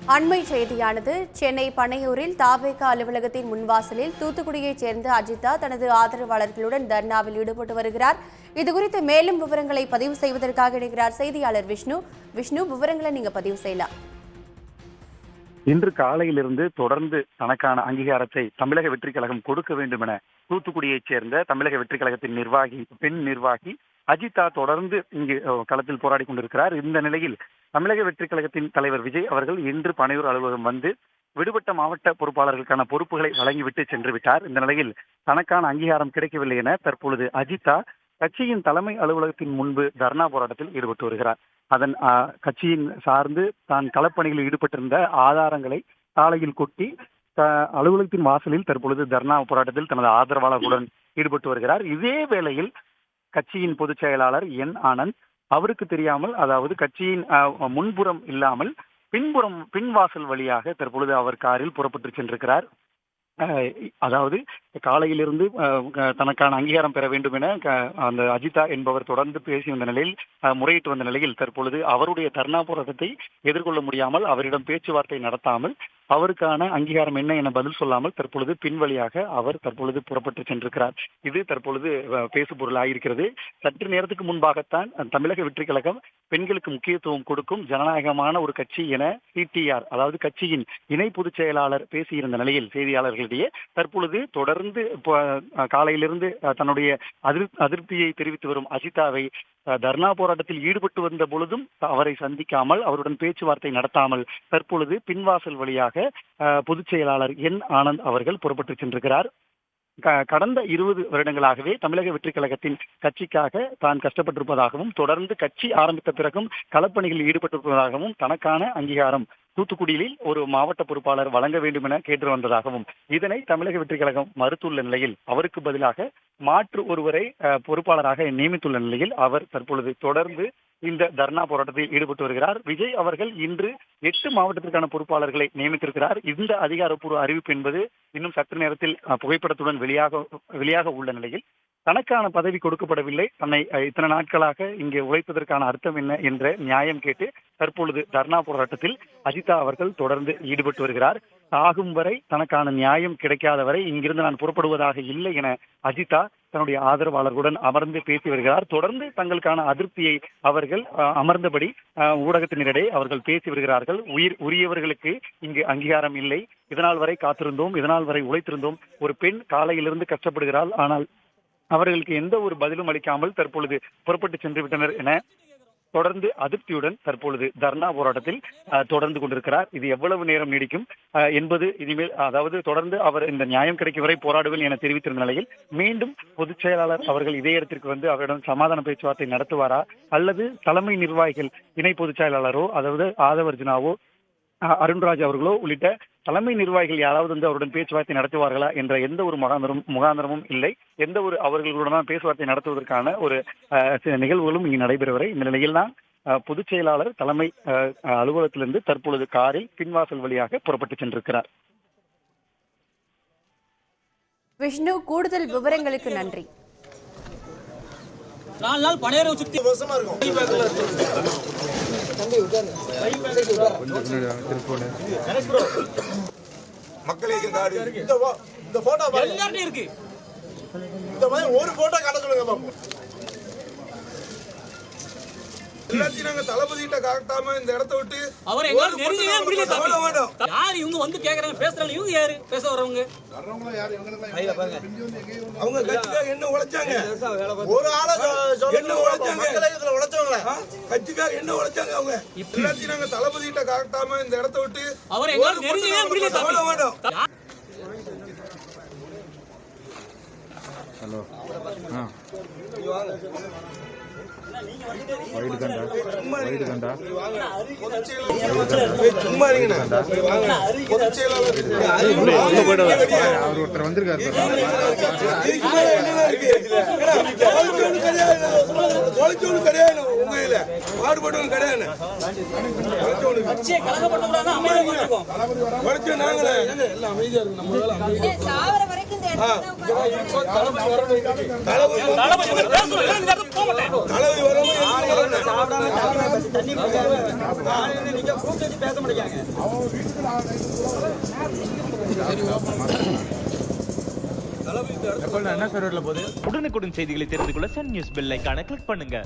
அண்மை செய்தியானது சென்னை பனையூரில் தாவேகா அலுவலகத்தின் முன்வாசலில் தூத்துக்குடியைச் சேர்ந்த அஜிதா தனது ஆதரவாளர்களுடன் தர்ணாவில் ஈடுபட்டு வருகிறார். இதுகுறித்து மேலும் விவரங்களை பதிவு செய்வதற்காக இணைகிறார் செய்தியாளர் விஷ்ணு. விவரங்களை நீங்க பதிவு செய்யலாம். இன்று காலையிலிருந்து தொடர்ந்து தனக்கான அங்கீகாரத்தை தமிழக வெற்றி கழகம் கொடுக்க வேண்டும் என தூத்துக்குடியைச் சேர்ந்த தமிழக வெற்றி கழகத்தின் பெண் நிர்வாகி அஜிதா தொடர்ந்து இங்கு களத்தில் போராடி கொண்டிருக்கிறார். இந்த நிலையில் தமிழக வெற்றி கழகத்தின் தலைவர் விஜய் அவர்கள் இன்று பனையூர் அலுவலகம் வந்து விடுபட்ட மாவட்ட பொறுப்பாளர்களுக்கான பொறுப்புகளை வழங்கிவிட்டு சென்று விட்டார். இந்த நிலையில் தனக்கான அங்கீகாரம் கிடைக்கவில்லை என தற்பொழுது அஜிதா கட்சியின் தலைமை அலுவலகத்தின் முன்பு தர்ணா போராட்டத்தில் ஈடுபட்டு வருகிறார். அதன் கட்சியின் சார்ந்து தான் களப்பணிகளில் ஈடுபட்டிருந்த ஆதாரங்களை சாலையில் கொட்டி அலுவலகத்தின் வாசலில் தற்பொழுது தர்ணா போராட்டத்தில் தனது ஆதரவாளர்களுடன் ஈடுபட்டு வருகிறார். இதே வேளையில் கட்சியின் பொதுச் செயலாளர் என் ஆனந்த் அவருக்கு தெரியாமல், அதாவது கட்சியின் முன்புறம் இல்லாமல் பின்வாசல் வழியாக தற்பொழுது அவர் காரில் புறப்பட்டு சென்றிருக்கிறார். அதாவது காலையிலிருந்து தனக்கான அங்கீகாரம் பெற வேண்டும் என அந்த அஜிதா என்பவர் தொடர்ந்து பேசி வந்த நிலையில், முறையிட்டு வந்த நிலையில் தற்பொழுது அவருடைய தர்ணா போராட்டத்தை எதிர்கொள்ள முடியாமல் அவரிடம் பேச்சுவார்த்தை நடத்தாமல் அவருக்கான அங்கீகாரம் என்ன என பதில் சொல்லாமல் தற்பொழுது பின்வழியாக அவர் தற்பொழுது புறப்பட்டு சென்றிருக்கிறார். இது தற்பொழுது பேசு பொருளாயிருக்கிறது. சற்று நேரத்துக்கு முன்பாகத்தான் தமிழக வெற்றி கழகம் பெண்களுக்கு முக்கியத்துவம் கொடுக்கும் ஜனநாயகமான ஒரு கட்சி என CTR, அதாவது கட்சியின் இணை பொதுச் செயலாளர் பேசியிருந்த நிலையில் செய்தியாளர்களிடையே தற்பொழுது தொடர்ந்து காலையிலிருந்து தன்னுடைய அதிருப்தியை தெரிவித்து வரும் அஜிதாவை தர்ணா போராட்டத்தில் ஈடுபட்டு வந்த பொழுதும் அவரை சந்திக்காமல் அவருடன் பேச்சுவார்த்தை நடத்தாமல் தற்பொழுது பின்வாசல் வழியாக பொதுச் செயலாளர் என் ஆனந்த் அவர்கள் புறப்பட்டு சென்றிருக்கிறார். கடந்த 20 வருடங்களாகவே தமிழக வெற்றி கழகத்தின் கட்சிக்காக தான் கஷ்டப்பட்டிருப்பதாகவும் தொடர்ந்து கட்சி ஆரம்பித்த பிறகும் களப்பணிகளில் ஈடுபட்டிருப்பதாகவும் தனக்கான அங்கீகாரம் தூத்துக்குடியில் ஒரு மாவட்ட பொறுப்பாளர் வழங்க வேண்டும் என கேட்டு வந்ததாகவும் இதனை தமிழக வெற்றி கழகம் மறுத்துள்ள நிலையில் அவருக்கு பதிலாக மாற்று ஒருவரை பொறுப்பாளராக நியமித்துள்ள நிலையில் அவர் தற்பொழுது தொடர்ந்து இந்த தர்ணா போராட்டத்தில் ஈடுபட்டு வருகிறார். விஜய் அவர்கள் இன்று 8 மாவட்டத்திற்கான பொறுப்பாளர்களை நியமித்திருக்கிறார். இந்த அதிகாரப்பூர்வ அறிவிப்பு என்பது இன்னும் சற்று நேரத்தில் புகைப்படத்துடன் வெளியாக உள்ள நிலையில் தனக்கான பதவி கொடுக்கப்படவில்லை, தன்னை இத்தனை நாட்களாக இங்கே உழைப்பதற்கான அர்த்தம் என்ன என்ற நியாயம் கேட்டு தற்பொழுது தர்ணா போராட்டத்தில் அஜிதா அவர்கள் தொடர்ந்து ஈடுபட்டு வருகிறார். ஆகும் வரை தனக்கான நியாயம் கிடைக்காத வரை இங்கிருந்து நான் புறப்படுவதாக இல்லை என அஜிதா தன்னுடைய ஆதரவாளர்களுடன் அமர்ந்து பேசி வருகிறார். தொடர்ந்து தங்களுக்கான அதிருப்தியை அவர்கள் அமர்ந்தபடி ஊடகத்தினரிடையே அவர்கள் பேசி வருகிறார்கள். உரியவர்களுக்கு இங்கு அங்கீகாரம் இல்லை, இதனால் வரை காத்திருந்தோம், இதனால் வரை உழைத்திருந்தோம், ஒரு பெண் காலையிலிருந்து கஷ்டப்படுகிறாள், ஆனால் அவர்களுக்கு எந்த ஒரு பதிலும் அளிக்காமல் தற்பொழுது புறப்பட்டு சென்று விட்டனர் என தொடர்ந்து அதிருப்தியுடன் தற்பொழுது தர்ணா போராட்டத்தில் தொடர்ந்து கொண்டிருக்கிறார். இது எவ்வளவு நேரம் நீடிக்கும் என்பது இனிமேல், அதாவது தொடர்ந்து அவர் இந்த நியாயம் கிடைக்கும் வரை போராடுவேன் என தெரிவித்திருந்த நிலையில் மீண்டும் பொதுச் செயலாளர் அவர்கள் இதே இடத்திற்கு வந்து அவரிடம் சமாதான பேச்சுவார்த்தை நடத்துவாரா, அல்லது தலைமை நிர்வாகிகள் இணை பொதுச் செயலாளரோ, அதாவது ஆதவர்ஜுனாவோ, அருண்ராஜ் அவர்களோ உள்ளிட்ட தலைமை நிர்வாகிகள் யாராவது வந்து அவருடன் பேச்சுவார்த்தை நடத்துவார்களா என்ற எந்த ஒரு முகாந்திரமும் இல்லை. எந்த ஒரு அவர்களுடன் பேச்சுவார்த்தை நடத்துவதற்கான ஒரு நிகழ்வுகளும் இங்கு நடைபெறவரை இந்த நிலையில் தான் பொதுச் செயலாளர் தலைமை அலுவலகத்திலிருந்து தற்பொழுது காரில் பின்வாசல் வழியாக புறப்பட்டு சென்றிருக்கிறார். விஷ்ணு, கூடுதல் விவரங்களுக்கு நன்றி. 4 நாள் பனையூரை சுத்தி வருஷமா இருக்கும். மக்களுக்கு இந்த போட்டோ எல்லாரும் இருக்கு. இந்த மாதிரி ஒரு போட்டோ காட்ட சொல்லுங்க பாப்போம். எல்லாத்தையும் நாங்க தளபதி கிட்ட காட்டாம இந்த இடத்தை விட்டு அவரை எங்களால நெருங்கவே முடியல. யார் இவங்க வந்து கேக்குறாங்க, பேசுறாங்க, இவங்க யாரு பேச வரவங்க? யாரு அவங்க கட்சிக்காக என்ன உழைச்சாங்க? ஒரு ஆளை என்ன உழைச்சாங்க? இதுல உழைச்சவங்கள கட்சிக்காக என்ன உழைச்சாங்க? அவங்க எல்லாத்தையும் நாங்க தளபதி கிட்ட காட்டாம இந்த இடத்தை விட்டு அவரை எங்களால நெருங்கவே முடியல. ஹலோ அவர் ஒருத்தர் வந்திருக்காரு. கிடையாது உண்மையில பாடுபட்டவங்க கிடையாது. நாங்களே எல்லாம் அமைதியா இருக்கு. நம்ம தளபதி உடனுக்குடன் செய்திகளை தெரிந்து கொள்ள சன் நியூஸ் பெல் ஐகானை கிளிக் பண்ணுங்க.